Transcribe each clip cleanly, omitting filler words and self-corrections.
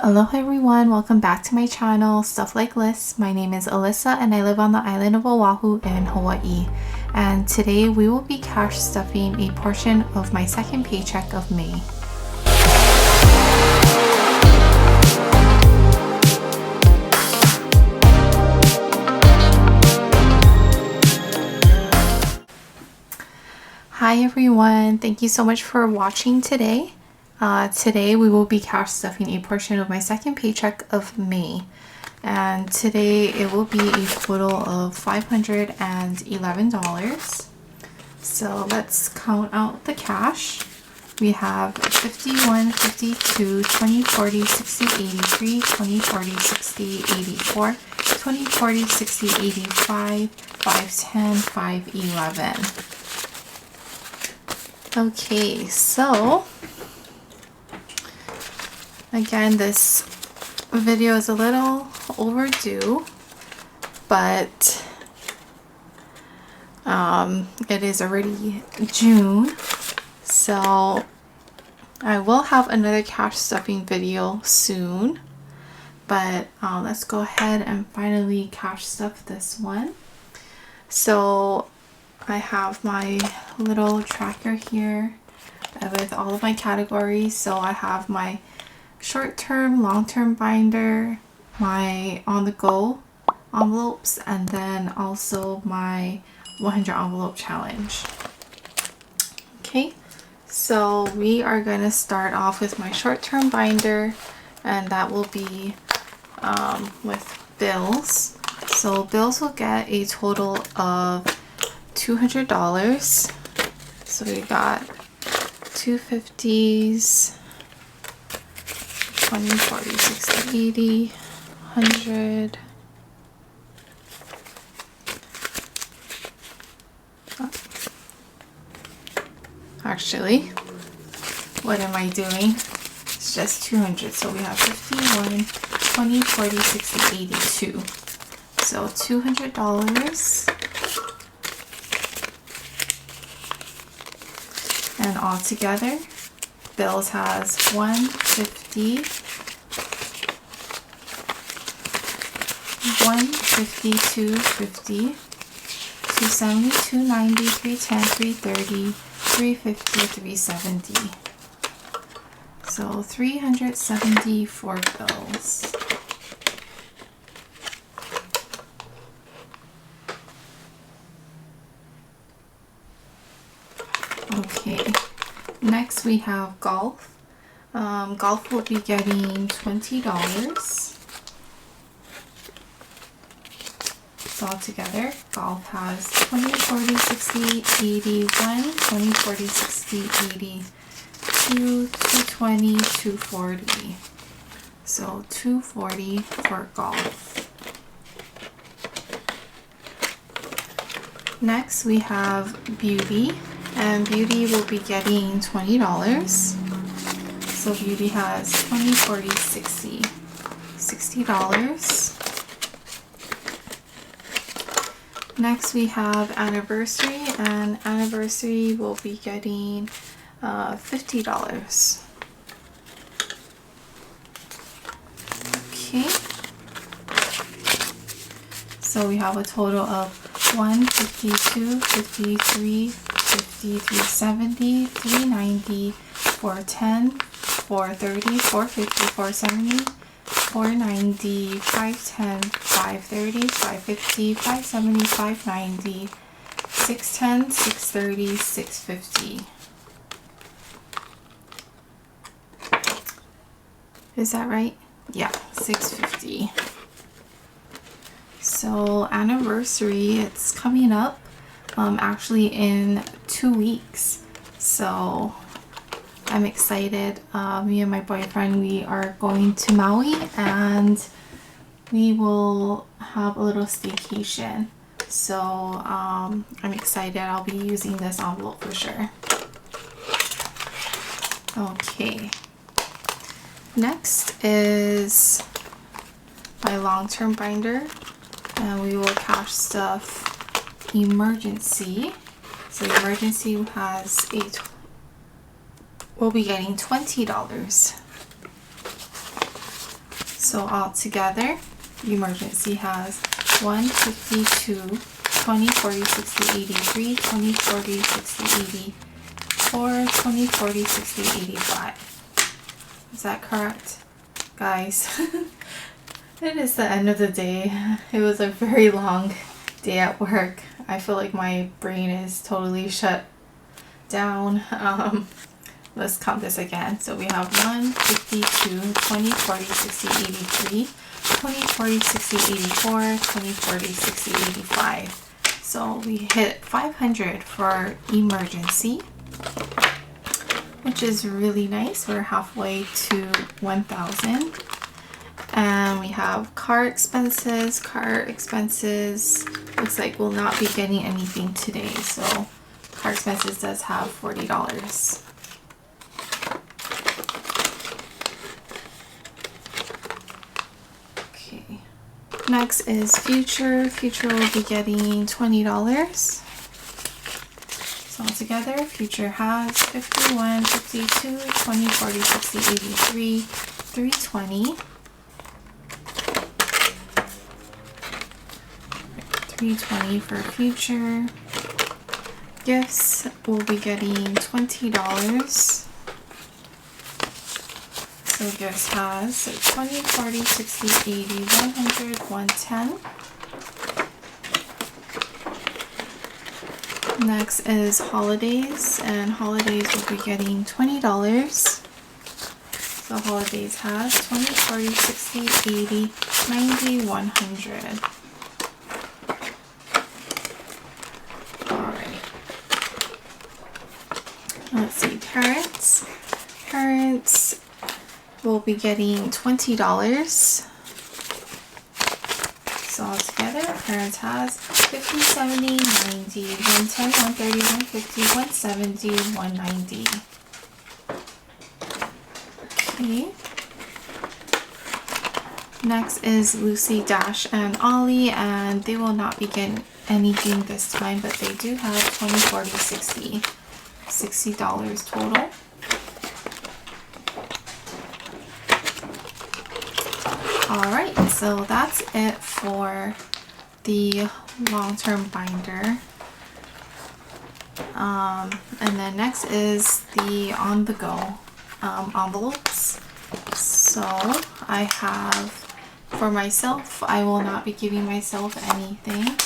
Aloha everyone, welcome back to my channel, Stuff Like Lists. My name is Alyssa and I live on the island of Oahu in Hawaii. And today we will be cash stuffing a portion of my second paycheck of May. Hi everyone, thank you so much for watching today. Today we will be cash stuffing a portion of my second paycheck of May, and today it will be a total of $511. So let's count out the cash. We have 51, 52, 20, 40, 60, 83, 20, 40, 60, 84, 20, 40, 60, 85, 510, 511. Okay, so again, this video is a little overdue, but it is already June, so I will have another cash stuffing video soon, but let's go ahead and finally cash stuff this one. So I have my little tracker here with all of my categories. So I have my short-term, long-term binder, my on-the-go envelopes, and then also my 100 envelope challenge. Okay, so we are going to start off with my short-term binder, and that will be with bills. So bills will get a total of $200. So we got 250s, 20, 40, 60, 80, 100. Actually, what am I doing? It's just 200. So we have 51, 20, 40, 60, 82. So $200. And all together, bills has 150, 150, 250, 270, 290, 310, 330, 350, 370. So 374 bills. Okay, next we have golf. Golf will be getting $20. So all together, golf has 20, 40, 60, 81, 20, 40, 60, 80, 220, 240. So 240 for golf. Next we have beauty. And beauty will be getting $20. So beauty has 20, 40, 60, $60. Next we have anniversary, and anniversary will be getting $50. Okay. So we have a total of 152, 53, 50, 370, 390, 410, 430, 450, 470, 490, 510, 530, 550, 570, 590, 610, 630, 650. Is that right? Yeah, 650. So anniversary, it's coming up actually in 2 weeks, so I'm excited. Me and my boyfriend, we are going to Maui and we will have a little staycation, so I'm excited. I'll be using this envelope for sure. Okay, next is my long-term binder, and we will cash stuff emergency. So emergency has we'll be getting $20. So all together, emergency has 1, 52, 20, 40, 60, 83, 20, 40, 60, 84, 20, 40, 60, 85. Is that correct, guys? It is the end of the day. It was a very long day at work. I feel like my brain is totally shut down. Let's count this again. So we have 1, 52, 20, 40, 60, 83, 20, 40, 60, 84, 20, 40, 60, 85. So we hit 500 for emergency, which is really nice. We're halfway to 1,000. And we have car expenses. Car expenses looks like we'll not be getting anything today. So car expenses does have $40. Okay. Next is Future. Future will be getting $20. So altogether, Future has 51, 52, 20, 40, 60, 83, 320. 320 for Future. Gifts will be getting $20. So Gifts has 20, 40, 60, 80, 100, 110. Next is Holidays, and Holidays will be getting $20. So Holidays has 20, 40, 60, 80, 90, 100. Let's see, Parents. Parents will be getting $20. So altogether, Parents has 50, 70, 90, 110, 130, 150, 170, 190. Okay. Next is Lucy, Dash, and Ollie, and they will not be getting anything this time, but they do have 20, 40, 60. $60 total. Alright, so that's it for the long-term binder. And then next is the on-the-go envelopes. So I have, for myself, I will not be giving myself anything.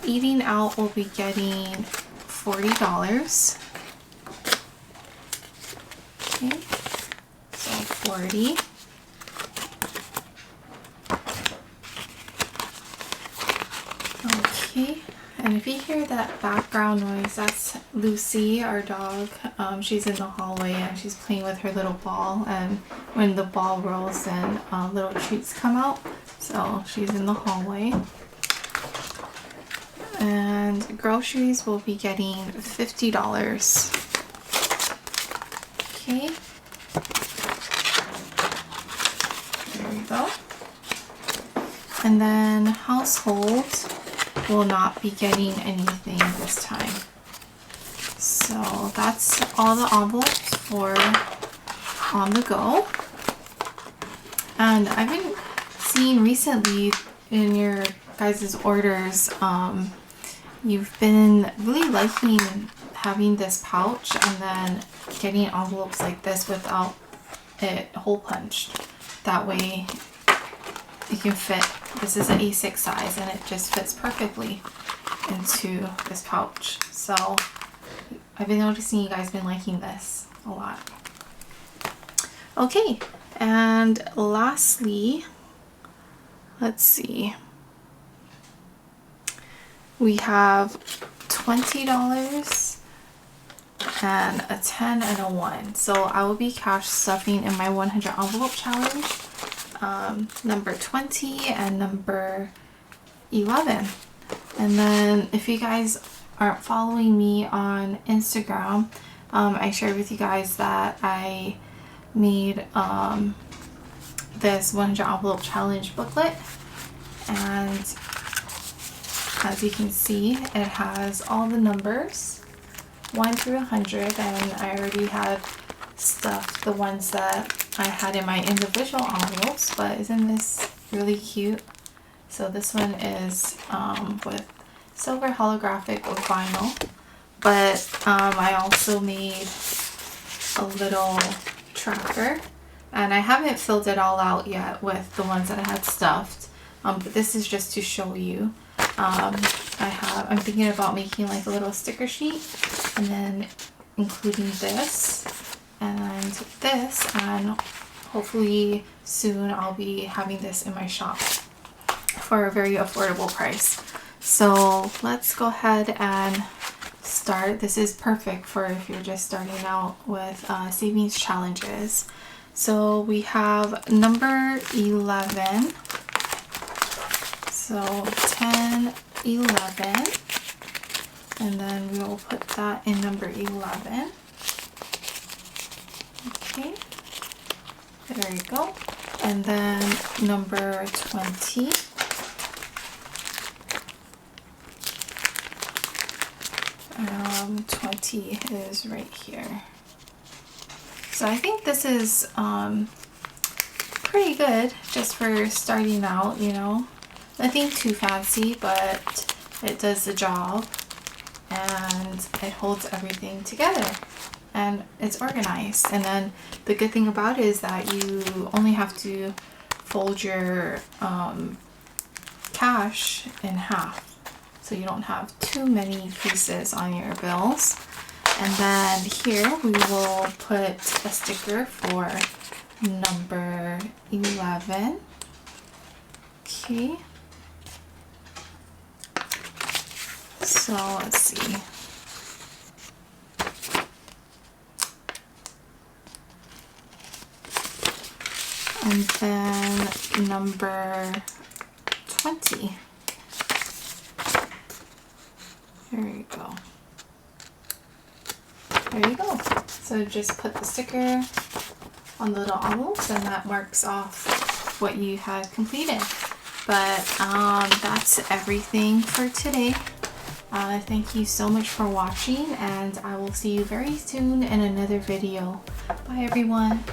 Eating out will be getting $40. Okay, so 40. Okay, and if you hear that background noise, that's Lucy, our dog. She's in the hallway and she's playing with her little ball, and when the ball rolls, then little treats come out. So she's in the hallway. And groceries will be getting $50. Okay, there we go. And then household will not be getting anything this time. So that's all the envelopes for on the go. And I've been seeing recently in your guys' orders, you've been really liking having this pouch and then getting envelopes like this without it hole punched. That way it can fit. This is an A6 size and it just fits perfectly into this pouch. So I've been noticing you guys been liking this a lot. Okay, and lastly, let's see. We have $20 and a 10 and a 1. So I will be cash stuffing in my 100 envelope challenge, number 20 and number 11. And then if you guys aren't following me on Instagram, I shared with you guys that I made this 100 envelope challenge booklet, and as you can see, it has all the numbers 1 through 100, and I already had stuffed the ones that I had in my individual envelopes, but isn't this really cute? So this one is with silver holographic or vinyl, but I also made a little tracker, and I haven't filled it all out yet with the ones that I had stuffed, but this is just to show you. I'm thinking about making like a little sticker sheet and then including this and this, and hopefully soon I'll be having this in my shop for a very affordable price. So let's go ahead and start. This is perfect for if you're just starting out with savings challenges. So we have number 11. So 10, 11, and then we will put that in number 11. Okay, there you go. And then number 20. Um, 20 is right here. So I think this is pretty good just for starting out, you know. Nothing too fancy, but it does the job and it holds everything together and it's organized. And then the good thing about it is that you only have to fold your cash in half, so you don't have too many pieces on your bills. And then here we will put a sticker for number 11. Okay. So let's see. And then number 20. There you go. There you go. So just put the sticker on the little envelopes and that marks off what you had completed. But that's everything for today. Thank you so much for watching, and I will see you very soon in another video. Bye everyone.